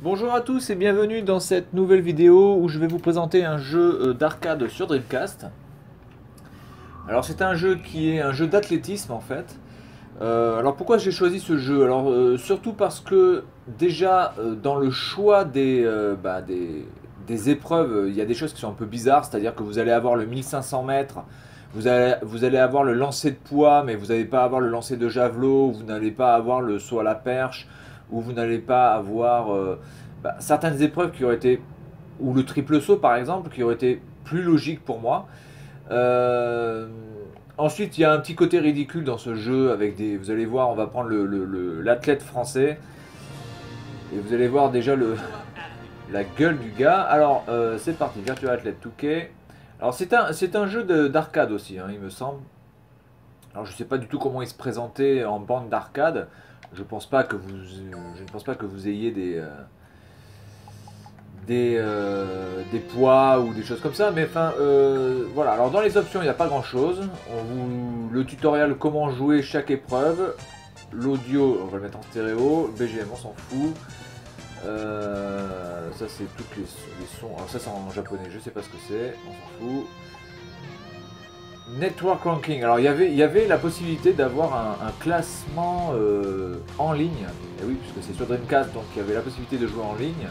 Bonjour à tous et bienvenue dans cette nouvelle vidéo où je vais vous présenter un jeu d'arcade sur Dreamcast. Alors c'est un jeu qui est un jeu d'athlétisme en fait. Alors pourquoi j'ai choisi ce jeu? Alors surtout parce que déjà dans le choix des épreuves, il y a des choses qui sont un peu bizarres, c'est-à-dire que vous allez avoir le 1500 mètres, vous allez avoir le lancer de poids, mais vous n'allez pas avoir le lancer de javelot, vous n'allez pas avoir le saut à la perche, ou vous n'allez pas avoir certaines épreuves qui auraient été, ou le triple saut par exemple, qui auraient été plus logiques pour moi. Euh, Ensuite, il y a un petit côté ridicule dans ce jeu avec des. Vous allez voir, on va prendre l'athlète français et vous allez voir déjà la gueule du gars. Alors, c'est parti, Virtua Athlete 2K. Alors, c'est un jeu d'arcade aussi, hein, il me semble. Alors, je sais pas du tout comment il se présentait en bande d'arcade. Je ne pense pas que vous ayez des poids ou des choses comme ça, mais enfin voilà. Alors dans les options il n'y a pas grand chose, le tutoriel comment jouer chaque épreuve, l'audio on va le mettre en stéréo, le BGM on s'en fout. Ça c'est toutes les sons, alors ça c'est en japonais, je sais pas ce que c'est, on s'en fout. Network ranking, alors il y avait la possibilité d'avoir un classement en ligne, et oui puisque c'est sur Dreamcast donc il y avait la possibilité de jouer en ligne.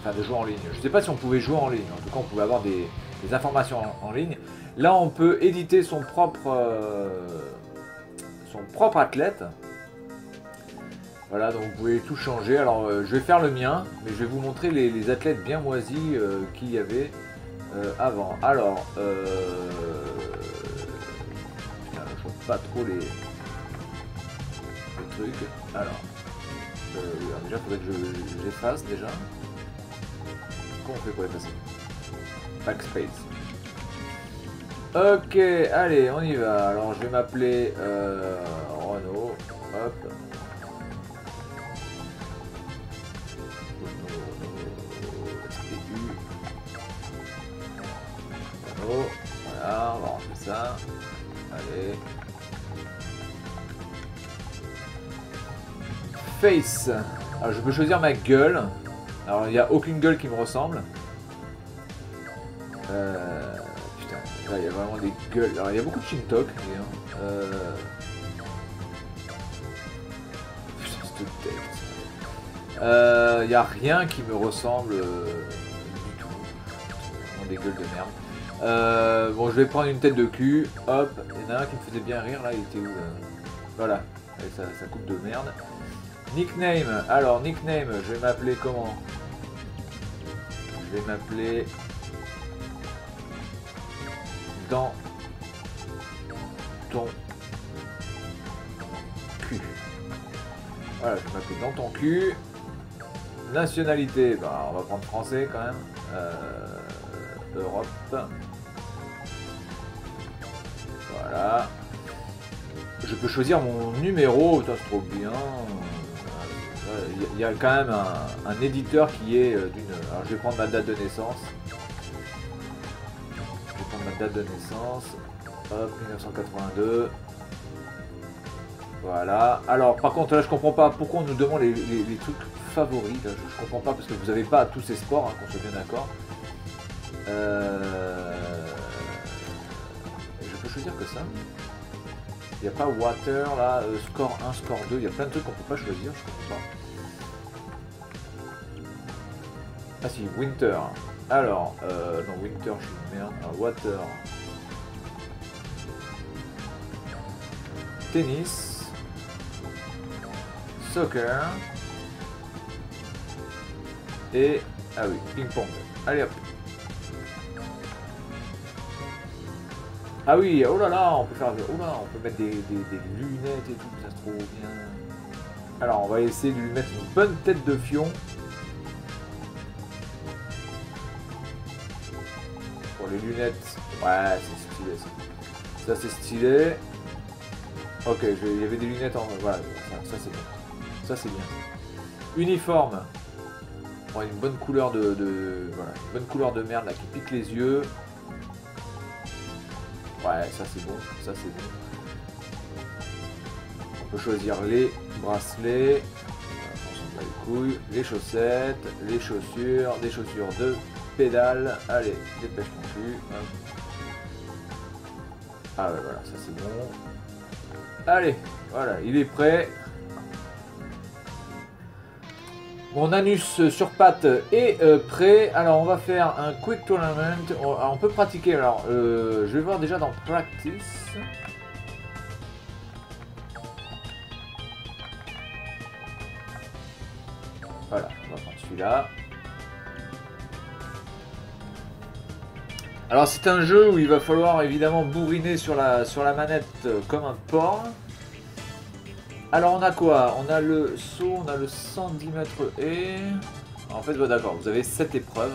Enfin, de jouer en ligne. Je ne sais pas si on pouvait jouer en ligne. En tout cas, on pouvait avoir des informations en ligne. Là, on peut éditer son propre athlète. Voilà, donc vous pouvez tout changer. Alors, je vais faire le mien, mais je vais vous montrer les athlètes bien moisis qu'il y avait avant. Alors, putain, je vois pas trop les trucs. Alors, déjà, il faudrait que je l'efface déjà. Comment on fait pour effacer? Backspace. Ok, allez, on y va. Alors, je vais m'appeler Renault. Hop. STU. Renault. Voilà, on va rentrer ça. Allez. Face. Alors, je peux choisir ma gueule. Alors, il n'y a aucune gueule qui me ressemble. Putain, là, il y a vraiment des gueules. Alors, il y a beaucoup de Shintok. Putain, cette tête. Il n'y a rien qui me ressemble du tout. Vraiment des gueules de merde. Bon, je vais prendre une tête de cul. Hop, il y en a un qui me faisait bien rire. Là, il était où là? Voilà, avec sa coupe de merde. Nickname, alors nickname, je vais m'appeler comment? Je vais m'appeler dans ton cul. Voilà, je vais m'appeler dans ton cul. Nationalité, bah on va prendre français quand même. Europe. Voilà. Je peux choisir mon numéro, ça c'est trop bien. Il y a quand même un éditeur qui est d'une... Alors je vais prendre ma date de naissance. Je vais prendre ma date de naissance. Hop, 1982. Voilà. Alors par contre là je comprends pas pourquoi on nous demande les trucs favoris. Là, je comprends pas parce que vous n'avez pas tous ces sports, hein, qu'on soit bien d'accord. Je peux choisir que ça. Il n'y a pas water là, score 1, score 2, il y a plein de trucs qu'on peut pas choisir, je comprends pas. Ah si, winter. Alors, non, winter, je suis une merde. Alors, water. Tennis. Soccer. Et, ah oui, ping-pong. Allez hop. Ah oui, oh là là, on peut faire, oh là, on peut mettre des lunettes et tout, ça se trouve bien. Alors, on va essayer de lui mettre une bonne tête de fion. Pour les lunettes, ouais, c'est stylé ça. Ça c'est stylé. Ok, il y avait des lunettes en, voilà, ça c'est bon. Ça c'est bien. Uniforme. Bon, une bonne couleur voilà, une bonne couleur de merde là qui pique les yeux. Ouais, ça c'est bon, ça c'est bon. On peut choisir les bracelets. On s'en bat les couilles, les chaussettes, les chaussures, des chaussures de pédale. Allez, dépêche mon cul. Ah ouais, voilà, ça c'est bon. Allez, voilà, il est prêt. Mon anus sur patte est prêt. Alors on va faire un quick tournament. On peut pratiquer. Alors je vais voir déjà dans practice. Voilà, on va prendre celui-là. Alors c'est un jeu où il va falloir évidemment bourriner sur la manette comme un porc. Alors on a quoi? On a le saut, on a le 110 mètres et... En fait, bah, d'accord, vous avez 7 épreuves.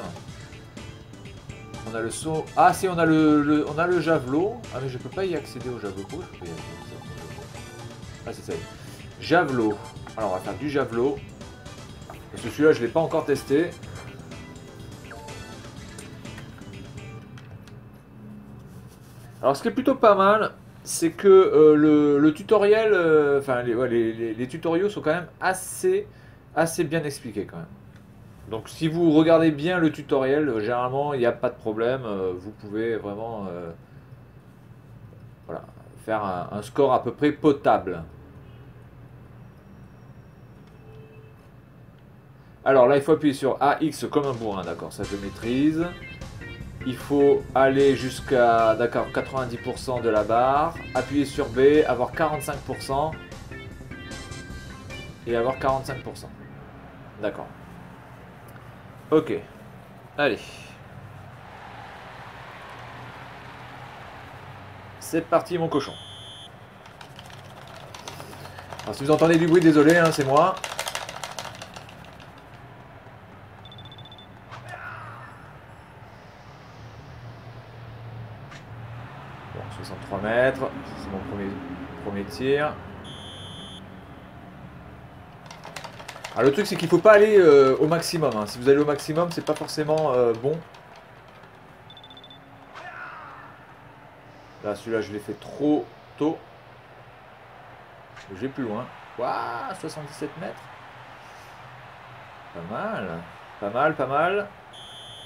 On a le saut... Ah si, on a on a le javelot. Ah mais je peux pas y accéder au javelot. Pourquoi je peux y accéder? Ah c'est ça. Javelot. Alors on va faire du javelot. Parce que celui-là je l'ai pas encore testé. Alors ce qui est plutôt pas mal, c'est que le tutoriel, enfin les tutoriaux sont quand même assez bien expliqués quand même. Donc si vous regardez bien le tutoriel, généralement il n'y a pas de problème, vous pouvez vraiment voilà, faire un score à peu près potable. Alors là il faut appuyer sur AX comme un bourrin, d'accord, ça je maîtrise. Il faut aller jusqu'à 90% de la barre, appuyer sur B, avoir 45% et avoir 45%. D'accord. Ok. Allez. C'est parti mon cochon. Alors si vous entendez du bruit, désolé, hein, c'est moi. Bon, 63 mètres, c'est mon premier tir. Alors le truc c'est qu'il faut pas aller au maximum, hein. Si vous allez au maximum c'est pas forcément bon. Là celui-là je l'ai fait trop tôt. Je vais plus loin. Waouh, 77 mètres. Pas mal. Pas mal, pas mal.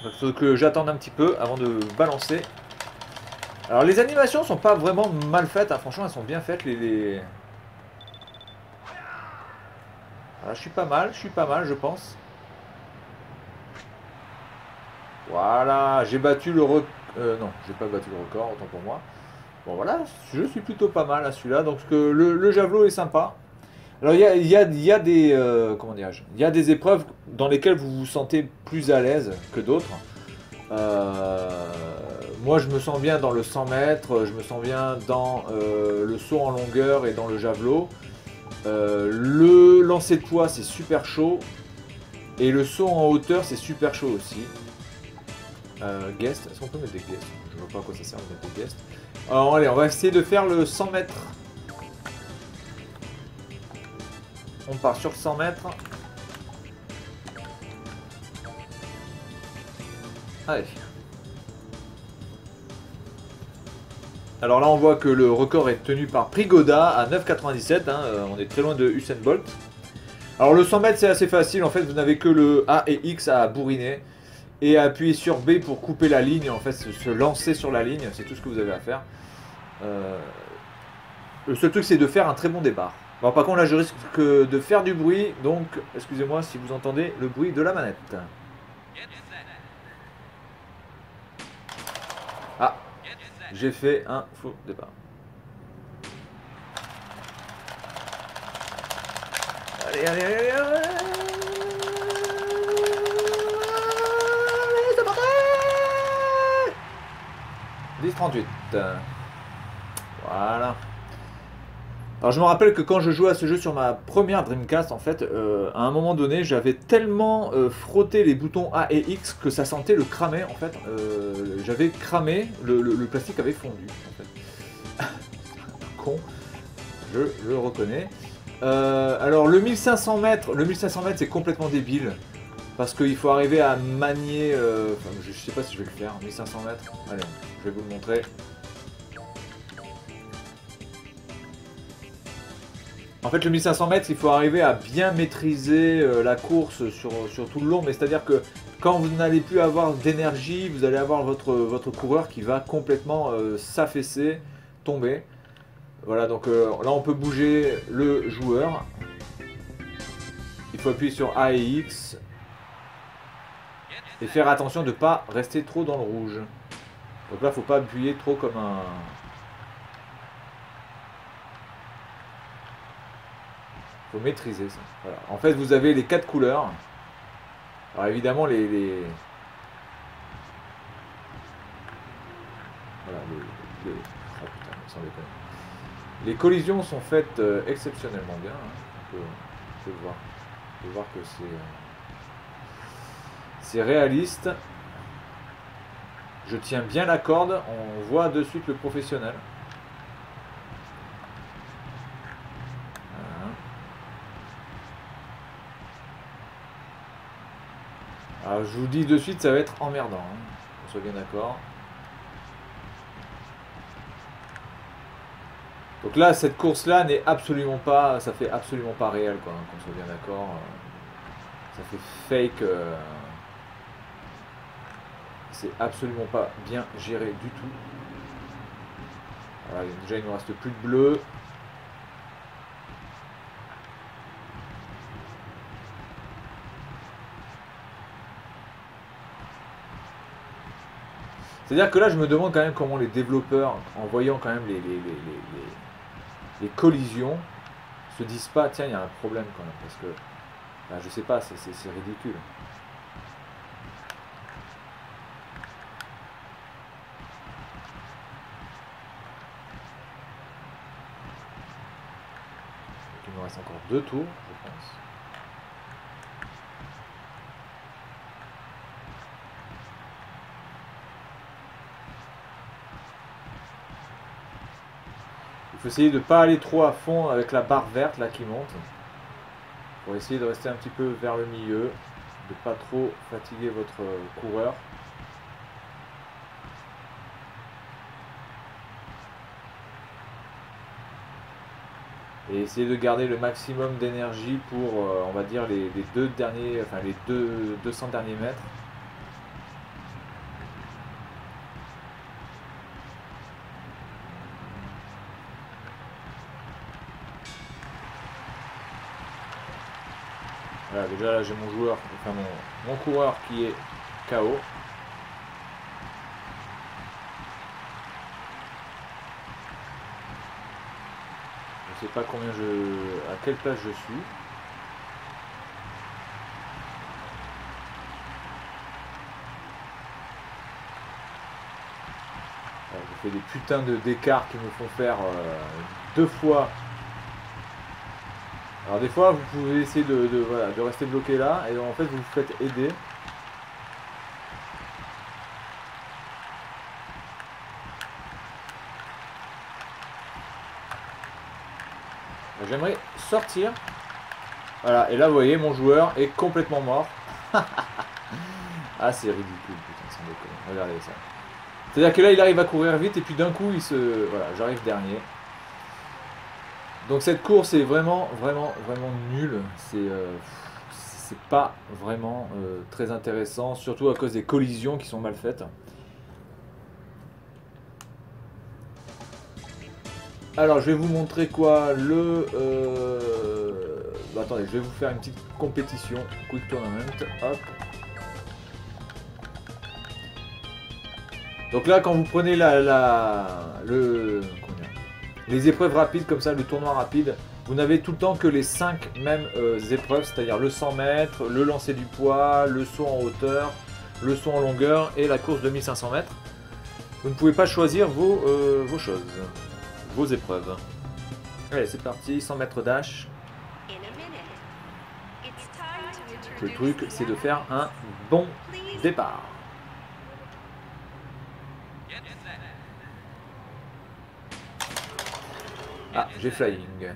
Donc il faut que j'attende un petit peu avant de balancer. Alors les animations sont pas vraiment mal faites, hein. Franchement elles sont bien faites Voilà, je suis pas mal je pense. Voilà, j'ai battu le record. Non, j'ai pas battu le record, autant pour moi. Bon voilà, je suis plutôt pas mal à celui-là, donc le javelot est sympa. Alors il y a des comment dirais-je, il y a des épreuves dans lesquelles vous vous sentez plus à l'aise que d'autres. Moi je me sens bien dans le 100 mètres, je me sens bien dans le saut en longueur et dans le javelot. Le lancer de poids c'est super chaud. Et le saut en hauteur c'est super chaud aussi. Guest, est-ce qu'on peut mettre des guests? Je vois pas à quoi ça sert de mettre des guests. Alors allez, on va essayer de faire le 100 mètres. On part sur 100 mètres. Allez. Alors là on voit que le record est tenu par Prigoda à 9,97, hein, on est très loin de Usain Bolt. Alors le 100 mètres c'est assez facile, en fait vous n'avez que le A et X à bourriner. Et à appuyer sur B pour couper la ligne, en fait se lancer sur la ligne, c'est tout ce que vous avez à faire. Le seul truc c'est de faire un très bon départ. Bon, par contre là je risque de faire du bruit, donc excusez-moi si vous entendez le bruit de la manette. Ah, j'ai fait un faux départ. Allez, allez, allez, allez. 10,38. Voilà. Alors je me rappelle que quand je jouais à ce jeu sur ma première Dreamcast, en fait, à un moment donné, j'avais tellement frotté les boutons A et X que ça sentait le cramer, en fait. J'avais cramé, le plastique avait fondu, en fait. Con, je le reconnais. Alors le 1500 mètres, c'est complètement débile. Parce qu'il faut arriver à manier... enfin, je sais pas si je vais le faire, 1500 mètres. Allez, je vais vous le montrer. En fait, le 1500 mètres, il faut arriver à bien maîtriser la course sur tout le long. Mais c'est-à-dire que quand vous n'allez plus avoir d'énergie, vous allez avoir votre coureur qui va complètement s'affaisser, tomber. Voilà, donc là, on peut bouger le joueur. Il faut appuyer sur A et X. Et faire attention de ne pas rester trop dans le rouge. Donc là, il ne faut pas appuyer trop comme un... Faut maîtriser ça. Voilà. En fait, vous avez les 4 couleurs. Alors évidemment, Voilà, oh putain, sans déconner. Les collisions sont faites exceptionnellement bien. Hein. On peut voir. On peut voir que c'est réaliste. Je tiens bien la corde. On voit de suite le professionnel. Alors je vous dis de suite, ça va être emmerdant, hein, qu'on soit bien d'accord. Donc là, cette course-là n'est absolument pas, ça fait absolument pas réel, quoi, hein, qu'on soit bien d'accord. Ça fait fake. C'est absolument pas bien géré du tout. Voilà, déjà il ne reste plus de bleu. C'est-à-dire que là, je me demande quand même comment les développeurs, en voyant quand même les collisions, se disent pas, tiens, il y a un problème quand même, parce que, ben, je sais pas, c'est ridicule. Donc, il me reste encore 2 tours, je pense. Il faut essayer de ne pas aller trop à fond avec la barre verte là qui monte. Pour essayer de rester un petit peu vers le milieu, de pas trop fatiguer votre coureur. Et essayer de garder le maximum d'énergie pour, on va dire, les 2 derniers, enfin les 200 derniers mètres. Voilà, déjà là j'ai mon joueur, enfin mon coureur qui est KO. Je sais pas à quelle place je suis. Alors, je fais des putains d'écarts qui me font faire 2 fois. Alors des fois vous pouvez essayer voilà, de rester bloqué là et en fait vous vous faites aider. J'aimerais sortir. Voilà, et là vous voyez mon joueur est complètement mort. Ah c'est ridicule, putain, sans déconner. Regardez ça. C'est-à-dire que là il arrive à courir vite et puis d'un coup il se... Voilà, j'arrive dernier. Donc cette course est vraiment nulle. C'est pas vraiment très intéressant, surtout à cause des collisions qui sont mal faites. Alors je vais vous montrer quoi attendez, je vais vous faire une petite compétition. Quick Tournament. Hop. Donc là quand vous prenez les épreuves rapides comme ça, le tournoi rapide, vous n'avez tout le temps que les 5 mêmes épreuves, c'est-à-dire le 100 mètres, le lancer du poids, le saut en hauteur, le saut en longueur et la course de 1500 mètres. Vous ne pouvez pas choisir vos choses, vos épreuves. Allez, c'est parti, 100 mètres dash. Le truc, c'est de faire un bon départ. Ah, j'ai flying.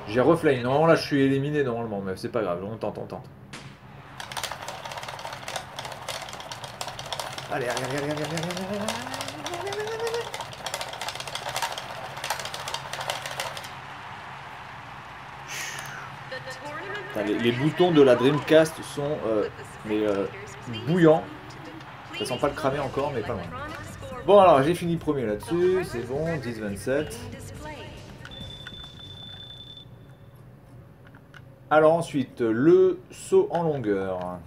J'ai reflying. Non, là je suis éliminé normalement, mais c'est pas grave, on tente, on tente. Allez, allez, allez, allez, allez, allez, allez. Putain, les boutons de la Dreamcast sont mais, bouillants. Ça sent pas le cramer encore, mais pas loin. Bon, alors j'ai fini premier là-dessus, c'est bon, 10-27. Alors ensuite, le saut en longueur.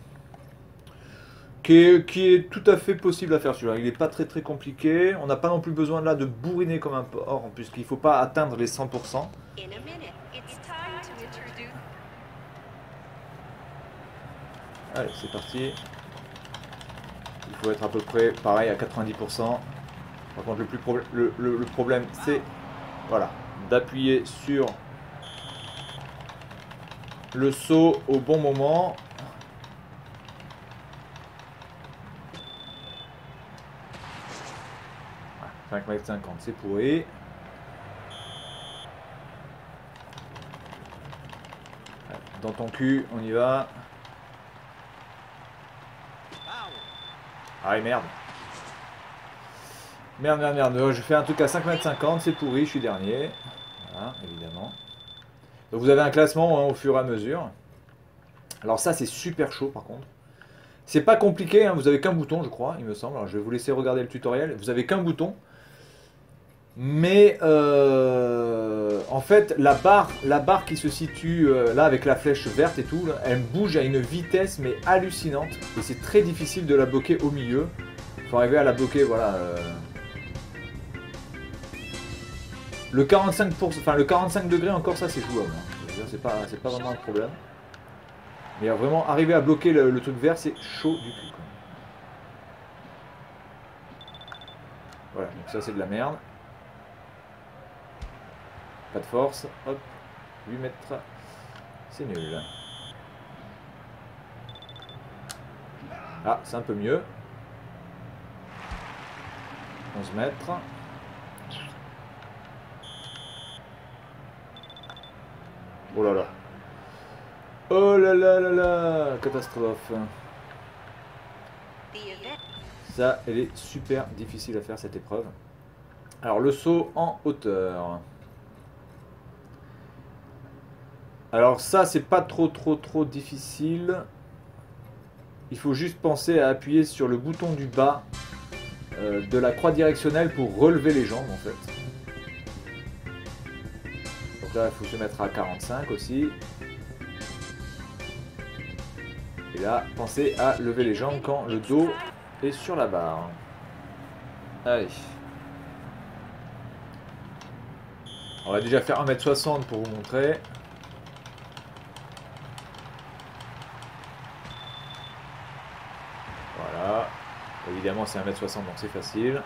Qui est tout à fait possible à faire celui-là. Il n'est pas très très compliqué. On n'a pas non plus besoin là de bourriner comme un porc, puisqu'il ne faut pas atteindre les 100%. Allez, c'est parti. Il faut être à peu près pareil à 90%. Par contre, le problème, c'est voilà, d'appuyer sur le saut au bon moment. 5,50 m, c'est pourri. Dans ton cul, on y va. Ah merde. Merde. Je fais un truc à 5,50 m, c'est pourri, je suis dernier. Voilà, évidemment. Donc vous avez un classement hein, au fur et à mesure. Alors ça, c'est super chaud par contre. C'est pas compliqué, hein, vous avez qu'un bouton, je crois, il me semble. Alors je vais vous laisser regarder le tutoriel. Vous avez qu'un bouton. Mais en fait, la barre qui se situe là avec la flèche verte et tout, là, elle bouge à une vitesse mais hallucinante. Et c'est très difficile de la bloquer au milieu. Il faut arriver à la bloquer, voilà. Le 45%, enfin le 45 degrés encore, ça c'est jouable. Hein. C'est pas vraiment un problème. Mais vraiment, arriver à bloquer le truc vert, c'est chaud du cul. Quoi. Voilà, donc ça c'est de la merde. Pas de force, hop, 8 mètres, c'est nul. Ah, c'est un peu mieux. 11 mètres. Oh là là. Oh là là là là, catastrophe. Ça, elle est super difficile à faire cette épreuve. Alors le saut en hauteur. Alors ça, c'est pas trop difficile. Il faut juste penser à appuyer sur le bouton du bas de la croix directionnelle pour relever les jambes en fait. Donc là, il faut se mettre à 45 aussi. Et là, pensez à lever les jambes quand le dos est sur la barre. Allez. On va déjà faire 1,60 m pour vous montrer. Voilà. Évidemment, c'est 1,60 m, donc c'est facile.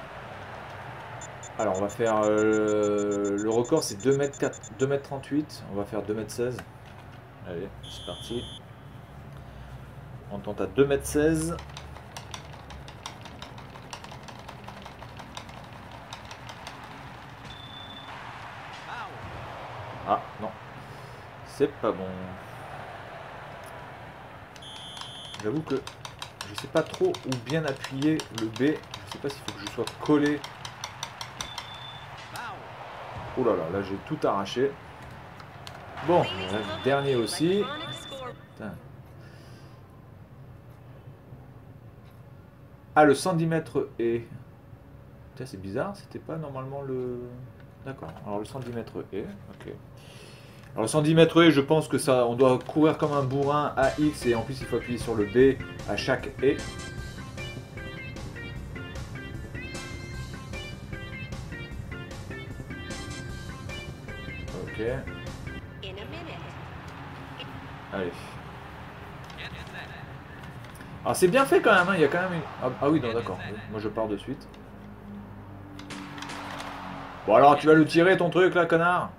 Alors, on va faire... le record, c'est 2,38 m. On va faire 2,16 m. Allez, c'est parti. On tente à 2,16 m. Ah, non. C'est pas bon. J'avoue que je sais pas trop où bien appuyer le B. Je sais pas s'il faut que je sois collé. Oh là là, là j'ai tout arraché. Bon, le dernier aussi. Putain. Ah, le 110 mètres et... Putain, c'est bizarre, c'était pas normalement le... D'accord, alors le 110 mètres et... Ok. Alors le 110 mètres et, je pense que ça, on doit courir comme un bourrin à X et en plus il faut appuyer sur le B à chaque et. Ok. Allez. Alors c'est bien fait quand même, hein. Il y a quand même une... Ah oui, non, d'accord. Moi je pars de suite. Bon alors tu vas le tirer ton truc là, connard.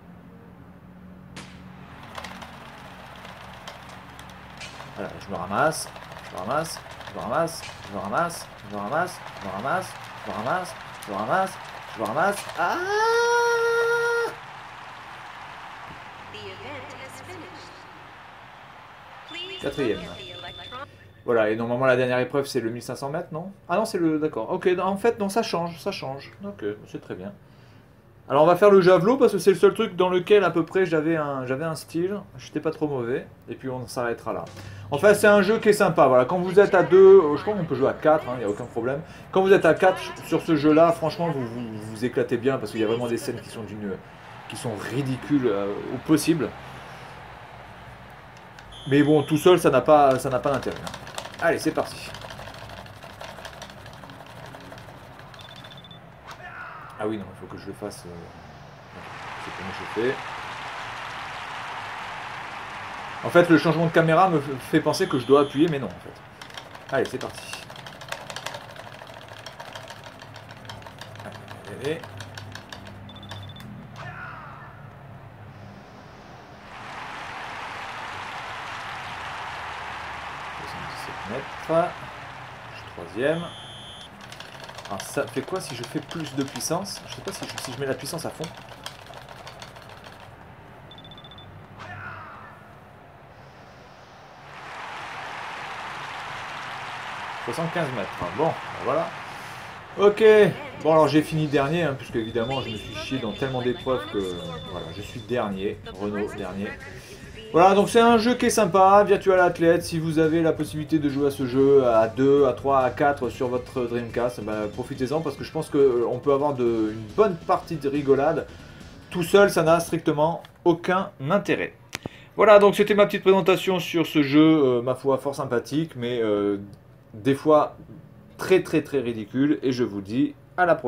Voilà, je me ramasse, je me ramasse, je me ramasse, je me ramasse, je me ramasse, je me ramasse, je me ramasse, je me ramasse, je me ramasse. Ah! Quatrième. Voilà, et normalement la dernière épreuve c'est le 1500 mètres, non? Ah non, c'est le... D'accord. Ok, en fait, non, ça change, ça change. Ok, c'est très bien. Alors on va faire le javelot parce que c'est le seul truc dans lequel à peu près j'avais un style, j'étais pas trop mauvais, et puis on s'arrêtera là. Enfin c'est un jeu qui est sympa, voilà, quand vous êtes à 2, je crois qu'on peut jouer à 4, il n'y a aucun problème. Quand vous êtes à 4 sur ce jeu là, franchement vous éclatez bien parce qu'il y a vraiment des scènes qui sont ridicules au possible. Mais bon, tout seul ça n'a pas d'intérêt. Allez, c'est parti. Ah oui, non, il faut que je le fasse. C'est comment je fais. En fait, le changement de caméra me fait penser que je dois appuyer, mais non, en fait. Allez, c'est parti. Allez. 77 mètres. Je suis troisième. Alors ça fait quoi si je fais plus de puissance? Je sais pas si je mets la puissance à fond. « 75 mètres. Bon, ben voilà. Ok. Bon, alors j'ai fini dernier, hein, puisque évidemment je me suis chié dans tellement d'épreuves que voilà, je suis dernier. Renault, dernier. Voilà, donc c'est un jeu qui est sympa, Virtual Athlete. Si vous avez la possibilité de jouer à ce jeu à 2, à 3, à 4 sur votre Dreamcast, bah, profitez-en parce que je pense qu'on peut avoir une bonne partie de rigolade. Tout seul, ça n'a strictement aucun intérêt. Voilà, donc c'était ma petite présentation sur ce jeu, ma foi, fort sympathique, mais des fois très très très ridicule. Et je vous dis à la prochaine.